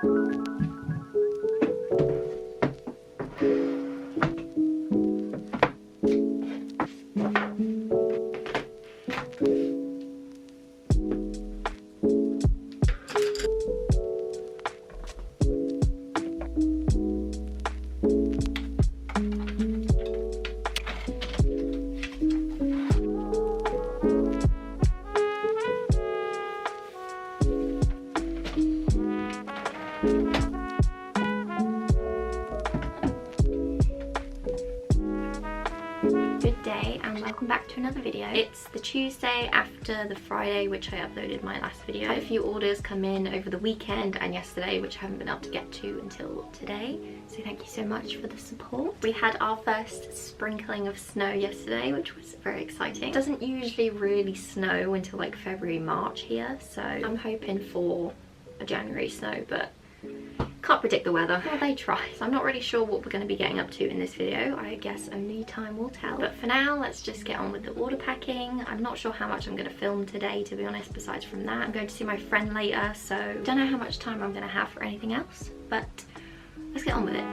Good day and welcome back to another video. It's the Tuesday after the Friday which I uploaded my last video. I had a few orders come in over the weekend and yesterday which I haven't been able to get to until today, so thank you so much for the support. We had our first sprinkling of snow yesterday, which was very exciting. It doesn't usually really snow until like February, March here, so I'm hoping for a January snow, but can't predict the weather. Well, they try. So I'm not really sure what we're going to be getting up to in this video. I guess only time will tell. But for now, let's just get on with the order packing. I'm not sure how much I'm going to film today, to be honest, besides from that. I'm going to see my friend later, so don't know how much time I'm going to have for anything else. But let's get on with it.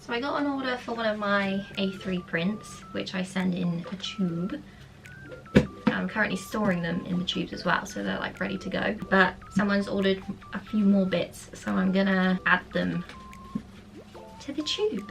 So I got an order for one of my A3 prints, which I send in a tube. I'm currently storing them in the tubes as well, so they're like ready to go. But someone's ordered a few more bits, so I'm gonna add them to the tube.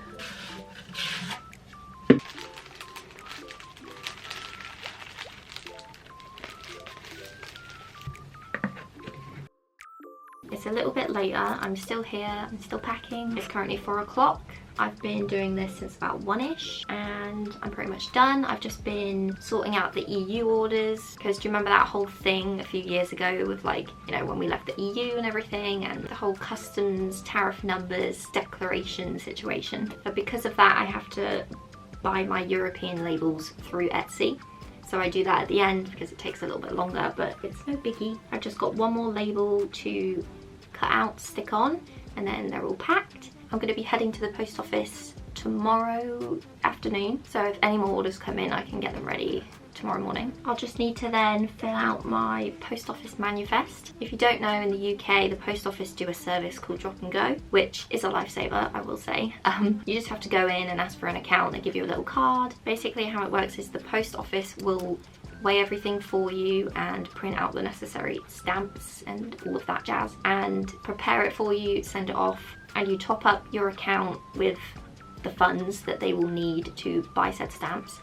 It's a little bit later, I'm still here, I'm still packing. It's currently 4 o'clock. I've been doing this since about 1ish and I'm pretty much done. I've just been sorting out the EU orders, because do you remember that whole thing a few years ago with, like, you know, when we left the EU and everything, and the whole customs tariff numbers declaration situation. But because of that, I have to buy my European labels through Etsy. So I do that at the end because it takes a little bit longer, but it's no biggie. I've just got one more label to cut out, stick on, and then they're all packed. I'm going to be heading to the post office tomorrow afternoon, so if any more orders come in I can get them ready tomorrow morning. I'll just need to then fill out my post office manifest. If you don't know, in the UK the post office do a service called Drop and Go, which is a lifesaver, I will say. You just have to go in and ask for an account. They give you a little card. Basically how it works is the post office will weigh everything for you and print out the necessary stamps and all of that jazz and prepare it for you, send it off, and you top up your account with the funds that they will need to buy said stamps.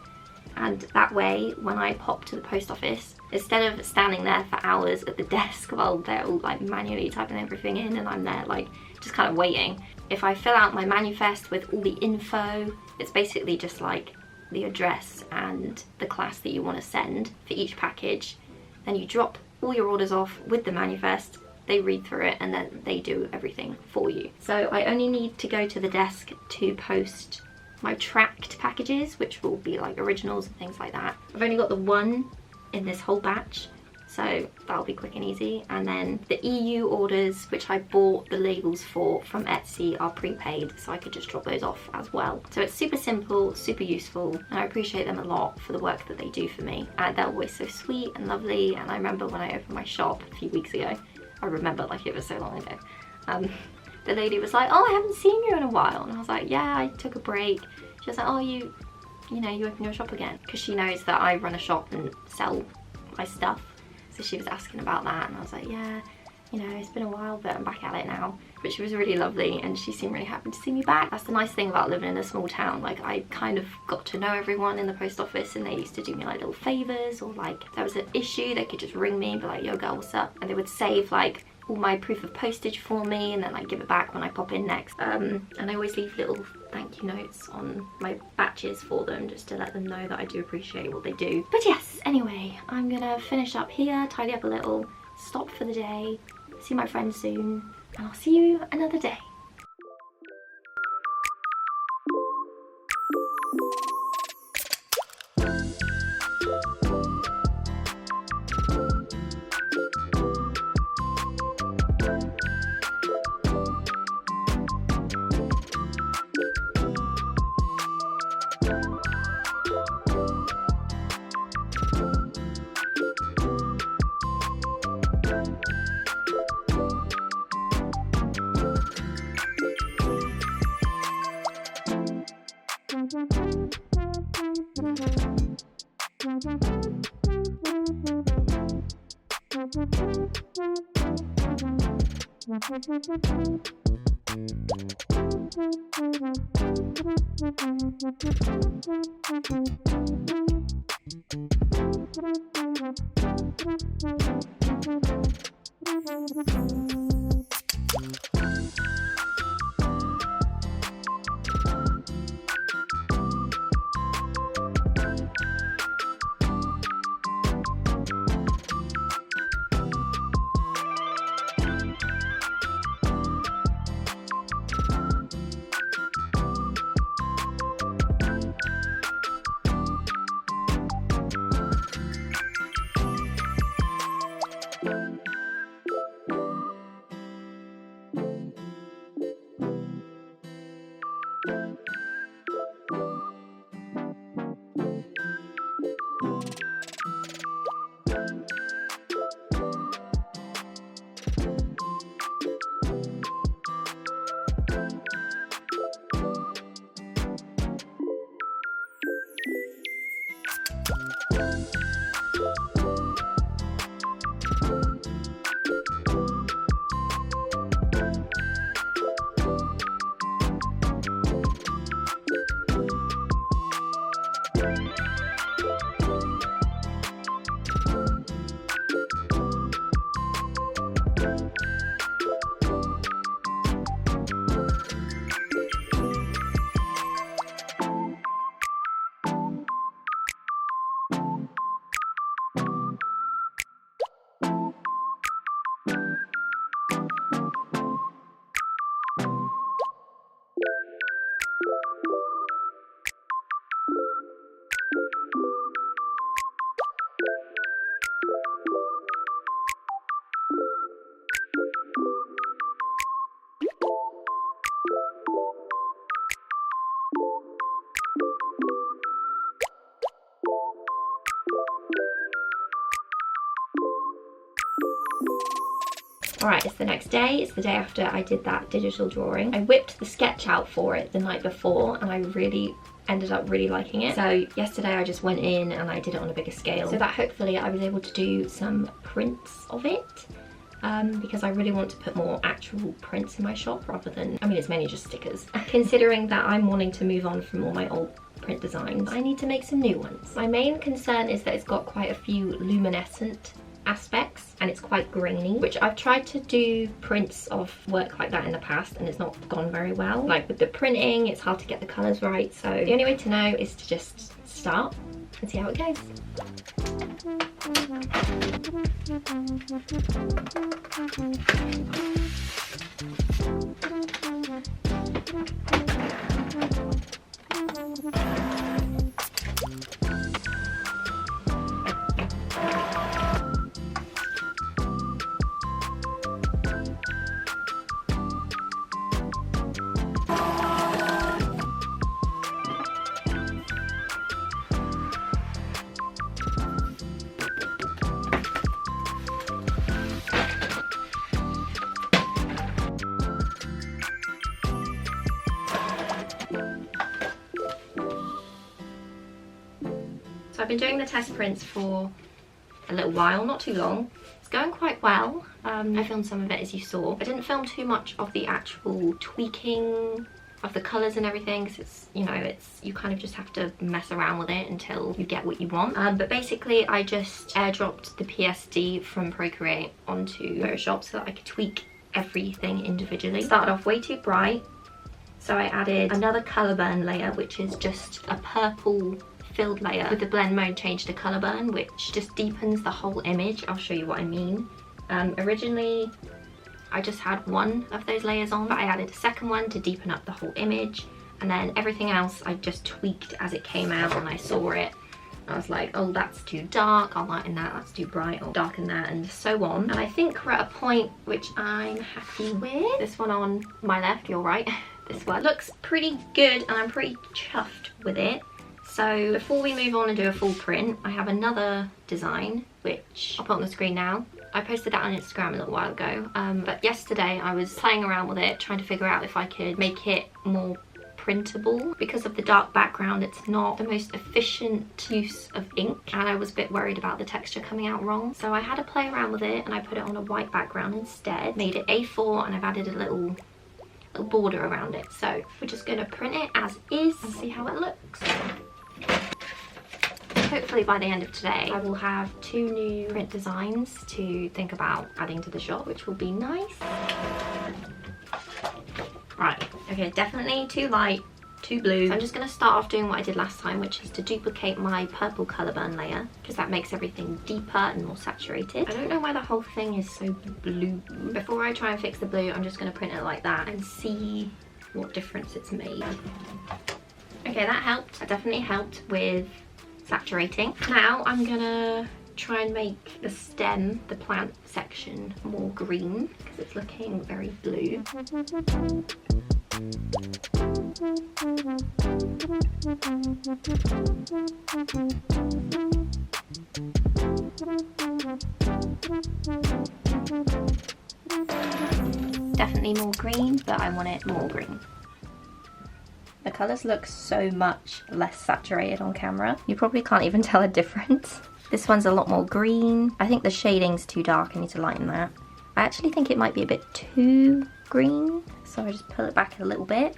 And that way, when I pop to the post office, instead of standing there for hours at the desk while they're all like manually typing everything in and I'm there like just kind of waiting, if I fill out my manifest with all the info, it's basically just like the address and the class that you want to send for each package, then you drop all your orders off with the manifest, they read through it, and then they do everything for you. So I only need to go to the desk to post my tracked packages, which will be like originals and things like that. I've only got the one in this whole batch, so that'll be quick and easy. And then the EU orders, which I bought the labels for from Etsy, are prepaid, so I could just drop those off as well. So it's super simple, super useful, and I appreciate them a lot for the work that they do for me. And they're always so sweet and lovely. And I remember when I opened my shop a few weeks ago, I remember like it was so long ago, the lady was like, oh, I haven't seen you in a while. And I was like, yeah, I took a break. She was like, oh, you open your shop again? Because she knows that I run a shop and sell my stuff. So she was asking about that, and I was like, yeah, it's been a while, but I'm back at it now. But she was really lovely, and she seemed really happy to see me back. That's the nice thing about living in a small town. Like, I kind of got to know everyone in the post office, and they used to do me like little favors, or like if there was an issue, they could just ring me and be like, yo girl, what's up? And they would save like all my proof of postage for me and then like give it back when I pop in next. And I always leave little thank you notes on my batches for them, just to let them know that I do appreciate what they do. But yes, anyway, I'm gonna finish up here, tidy up a little, stop for the day, see my friends soon, and I'll see you another day. Alright, it's the next day. It's the day after I did that digital drawing. I whipped the sketch out for it the night before, and I really ended up really liking it. So yesterday I just went in and I did it on a bigger scale so that hopefully I was able to do some prints of it. Because I really want to put more actual prints in my shop rather than, I mean, it's mainly just stickers. Considering that I'm wanting to move on from all my old print designs, I need to make some new ones. My main concern is that it's got quite a few luminescent aspects and it's quite grainy, which I've tried to do prints of work like that in the past and it's not gone very well. Like with the printing, it's hard to get the colours right, so the only way to know is to just start and see how it goes. So I've been doing the test prints for a little while, not too long. It's going quite well. I filmed some of it as you saw. I didn't film too much of the actual tweaking of the colours and everything because it's, you know, you kind of just have to mess around with it until you get what you want. But basically I just airdropped the PSD from Procreate onto Photoshop so that I could tweak everything individually. Started off way too bright, so I added another colour burn layer, which is just a purple filled layer. With the blend mode, changed to colour burn, which just deepens the whole image. I'll show you what I mean. Originally I just had one of those layers on, but I added a second one to deepen up the whole image, and then everything else I just tweaked as it came out and I saw it. I was like, oh, that's too dark, I'll lighten that, that's too bright, I'll darken that, and so on. And I think we're at a point which I'm happy with. This one on my left, your right, this one looks pretty good and I'm pretty chuffed with it. So before we move on and do a full print, I have another design, which I'll put on the screen now. I posted that on Instagram a little while ago, but yesterday I was playing around with it, trying to figure out if I could make it more printable. Because of the dark background, it's not the most efficient use of ink, and I was a bit worried about the texture coming out wrong. So I had to play around with it and I put it on a white background instead. Made it A4 and I've added a little border around it. So we're just going to print it as is and see how it looks. Hopefully by the end of today I will have 2 new print designs to think about adding to the shop, which will be nice. Right, okay, definitely too light, too blue. So I'm just going to start off doing what I did last time, which is to duplicate my purple colour burn layer, because that makes everything deeper and more saturated. I don't know why the whole thing is so blue. Before I try and fix the blue, I'm just going to print it like that and see what difference it's made. Okay, that helped. That definitely helped with saturating. Now I'm gonna try and make the stem, the plant section, more green because it's looking very blue. Definitely more green, but I want it more green. The colours look so much less saturated on camera. You probably can't even tell a difference. This one's a lot more green. I think the shading's too dark, I need to lighten that. I actually think it might be a bit too green, so I just pull it back a little bit.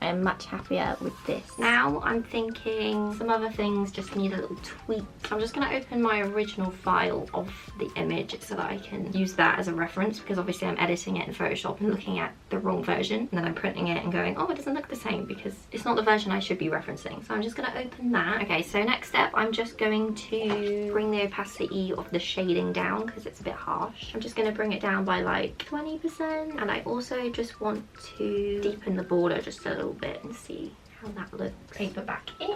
I am much happier with this. Now I'm thinking some other things just need a little tweak. I'm just going to open my original file of the image so that I can use that as a reference, because obviously I'm editing it in Photoshop and looking at the wrong version, and then I'm printing it and going, oh, it doesn't look the same because it's not the version I should be referencing. So I'm just going to open that. Okay, so next step, I'm just going to bring the opacity of the shading down because it's a bit harsh. I'm just going to bring it down by like 20%, and I also just want to deepen the border just a little bit and see how that looks. Paper back in.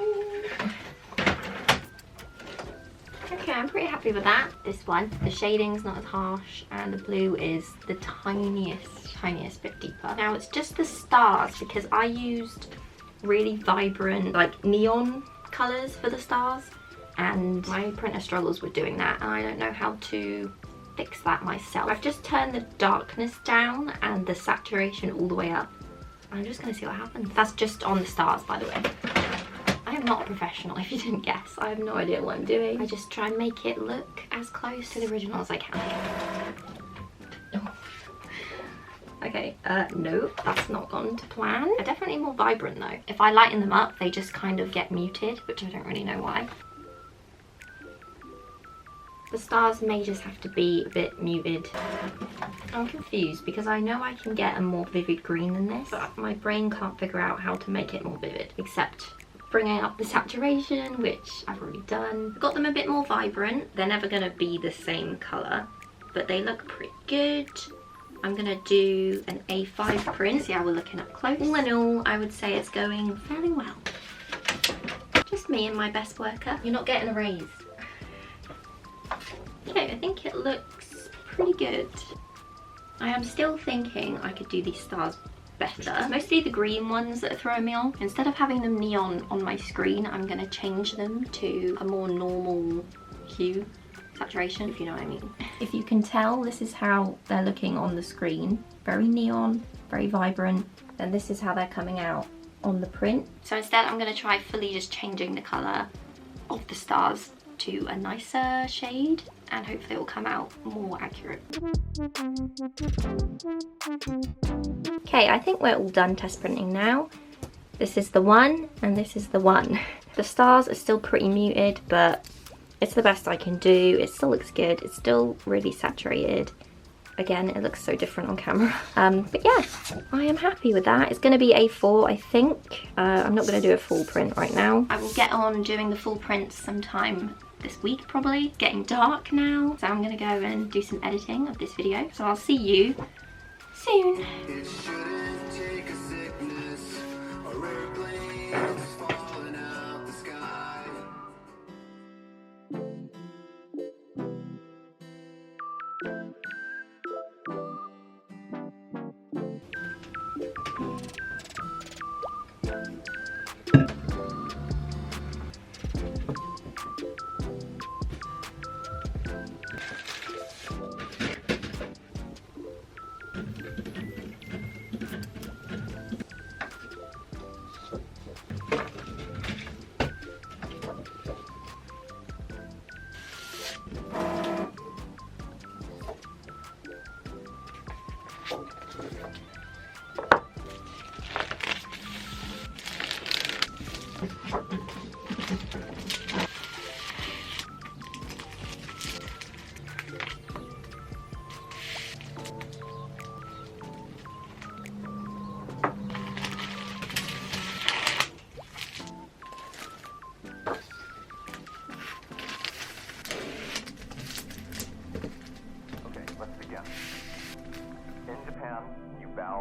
Okay, I'm pretty happy with that. This one, the shading's not as harsh and the blue is the tiniest bit deeper. Now it's just the stars because I used really vibrant like neon colours for the stars, and my printer struggles with doing that and I don't know how to fix that myself. I've just turned the darkness down and the saturation all the way up, I'm just gonna see what happens. That's just on the stars, by the way. I am not a professional, if you didn't guess. I have no idea what I'm doing. I just try and make it look as close to the original as I can. Oh. Okay, no, that's not gone to plan. They're definitely more vibrant though. If I lighten them up, they just kind of get muted, which I don't really know why. The stars may just have to be a bit muted. I'm confused because I know I can get a more vivid green than this, but my brain can't figure out how to make it more vivid, except bringing up the saturation, which I've already done. I've got them a bit more vibrant. They're never gonna be the same color, but they look pretty good. I'm gonna do an A5 print. See how we're looking up close. All in all, I would say it's going fairly well. Just me and my best worker. You're not getting a raise. Okay, I think it looks pretty good. I am still thinking I could do these stars better. Mostly the green ones that are throwing me off. Instead of having them neon on my screen, I'm gonna change them to a more normal hue saturation, if you know what I mean. If you can tell, this is how they're looking on the screen. Very neon, very vibrant. And this is how they're coming out on the print. So instead I'm gonna try fully just changing the color of the stars to a nicer shade, and hopefully it will come out more accurate. Okay, I think we're all done test printing now. This is the one, and this is the one. The stars are still pretty muted, but it's the best I can do. It still looks good. It's still really saturated. Again, it looks so different on camera. But yeah, I am happy with that. It's gonna be A4, I think. I'm not gonna do a full print right now. I will get on doing the full prints sometime this week probably. It's getting dark now, so I'm gonna go and do some editing of this video. So I'll see you soon.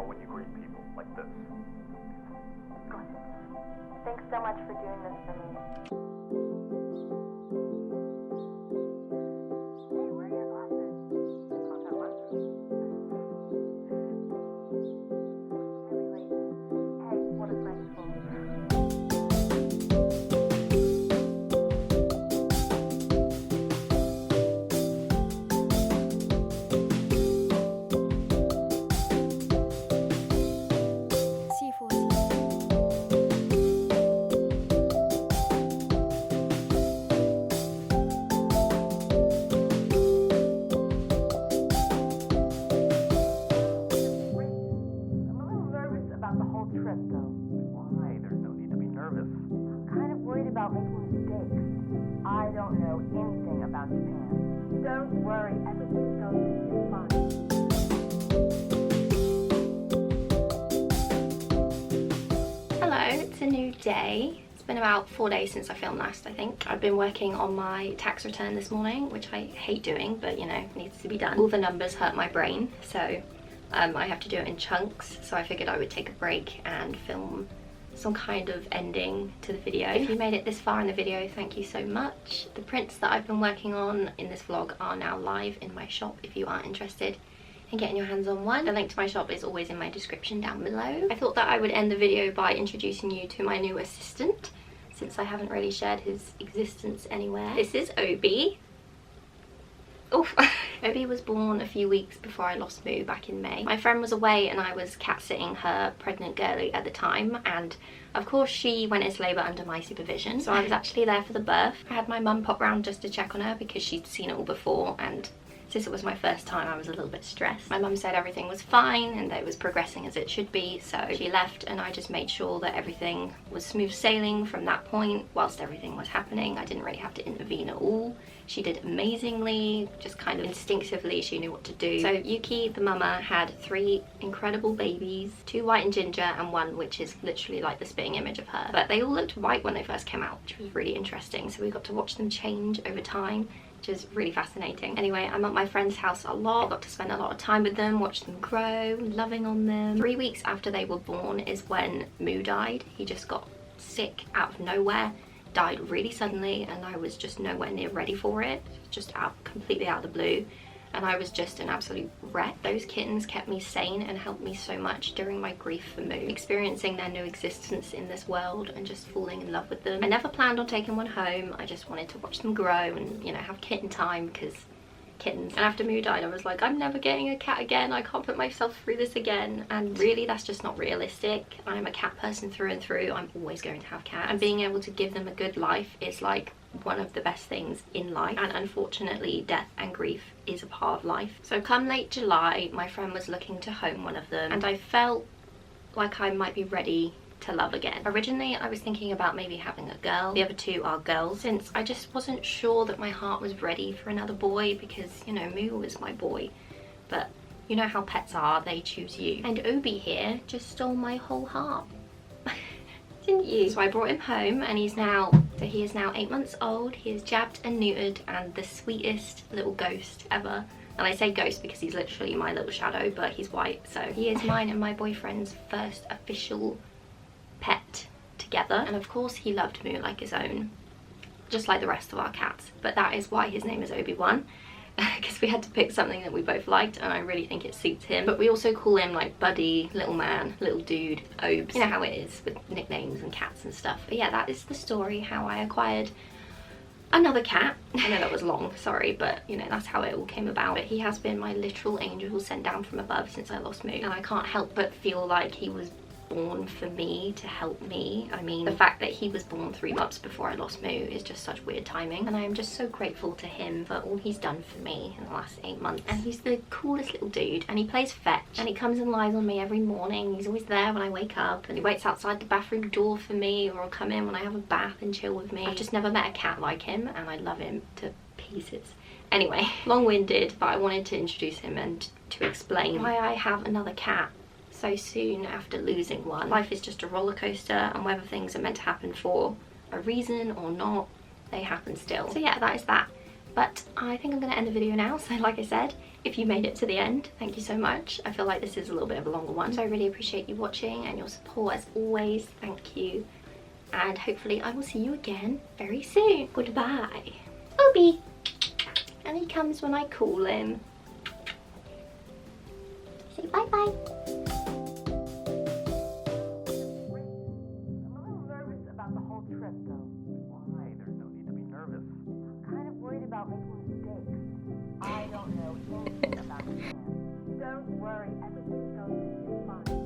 When you greet people like this. Thanks so much for doing this for me. Hey, where are your glasses? Contact lenses. Really late. Hey, what a French fool. I don't know anything about Japan. Don't worry, everything's going to be fine. Hello, it's a new day. It's been about 4 days since I filmed last, I think. I've been working on my tax return this morning, which I hate doing, but you know, needs to be done. All the numbers hurt my brain, so I have to do it in chunks, so I figured I would take a break and film some kind of ending to the video. If you made it this far in the video, thank you so much. The prints that I've been working on in this vlog are now live in my shop if you are interested in getting your hands on one. The link to my shop is always in my description down below. I thought that I would end the video by introducing you to my new assistant, since I haven't really shared his existence anywhere. This is Obi. Oh. Obi was born a few weeks before I lost Moo back in May. My friend was away and I was cat sitting her pregnant girlie at the time, and of course she went into labour under my supervision, so I was actually there for the birth. I had my mum pop round just to check on her because she'd seen it all before, and since it was my first time I was a little bit stressed. My mum said everything was fine and that it was progressing as it should be, so she left and I just made sure that everything was smooth sailing from that point whilst everything was happening. I didn't really have to intervene at all. She did amazingly, just kind of instinctively she knew what to do. So Yuki, the mama, had 3 incredible babies, 2 white and ginger and 1 which is literally like the spitting image of her. But they all looked white when they first came out, which was really interesting. So we got to watch them change over time, which is really fascinating. Anyway, I'm at my friend's house a lot. I got to spend a lot of time with them, watch them grow, loving on them. 3 weeks after they were born is when Moo died. He just got sick out of nowhere, died really suddenly, and I was just nowhere near ready for it. Just completely out of the blue. And I was just an absolute wreck. Those kittens kept me sane and helped me so much during my grief for Moo. Experiencing their new existence in this world and just falling in love with them. I never planned on taking one home. I just wanted to watch them grow and, you know, have kitten time because kittens. And after Moo died I was like, I'm never getting a cat again. I can't put myself through this again. And really that's just not realistic. I'm a cat person through and through. I'm always going to have cats. And being able to give them a good life is like one of the best things in life, and unfortunately death and grief is a part of life. So come late July my friend was looking to home one of them and I felt like I might be ready to love again. Originally I was thinking about maybe having a girl. The other 2 are girls, since I just wasn't sure that my heart was ready for another boy because, you know, Moo was my boy. But you know how pets are, they choose you. And Obi here just stole my whole heart. Didn't you? So I brought him home and he is now 8 months old. He is jabbed and neutered and the sweetest little ghost ever. And I say ghost because he's literally my little shadow, but he's white. So he is mine and my boyfriend's first official pet together. And of course he loved Moo like his own, just like the rest of our cats. But that is why his name is Obi-Wan. Because we had to pick something that we both liked and I really think it suits him. But we also call him like Buddy, Little Man, Little Dude, Obes. You know how it is with nicknames and cats and stuff. But yeah, that is the story how I acquired another cat. I know that was long, sorry, but you know, that's how it all came about. But he has been my literal angel sent down from above since I lost Moo. And I can't help but feel like he was born for me to help me. I mean, the fact that he was born 3 months before I lost Moo is just such weird timing, and I am just so grateful to him for all he's done for me in the last 8 months. And he's the coolest little dude, and he plays fetch and he comes and lies on me every morning. He's always there when I wake up and he waits outside the bathroom door for me, or he'll come in when I have a bath and chill with me. I've just never met a cat like him and I love him to pieces. Anyway, long-winded, but I wanted to introduce him and to explain why I have another cat so soon after losing one. Life is just a roller coaster, and whether things are meant to happen for a reason or not, they happen still. So yeah, that is that. But I think I'm going to end the video now. So like I said, if you made it to the end, thank you so much. I feel like this is a little bit of a longer one, so I really appreciate you watching and your support as always. Thank you, and hopefully I will see you again very soon. Goodbye. Obi! And he comes when I call him. Say bye bye. Trip, though. Why? There's no need to be nervous. I'm kind of worried about making mistakes. I don't know anything about Japan. Don't worry, everything's going to be fine.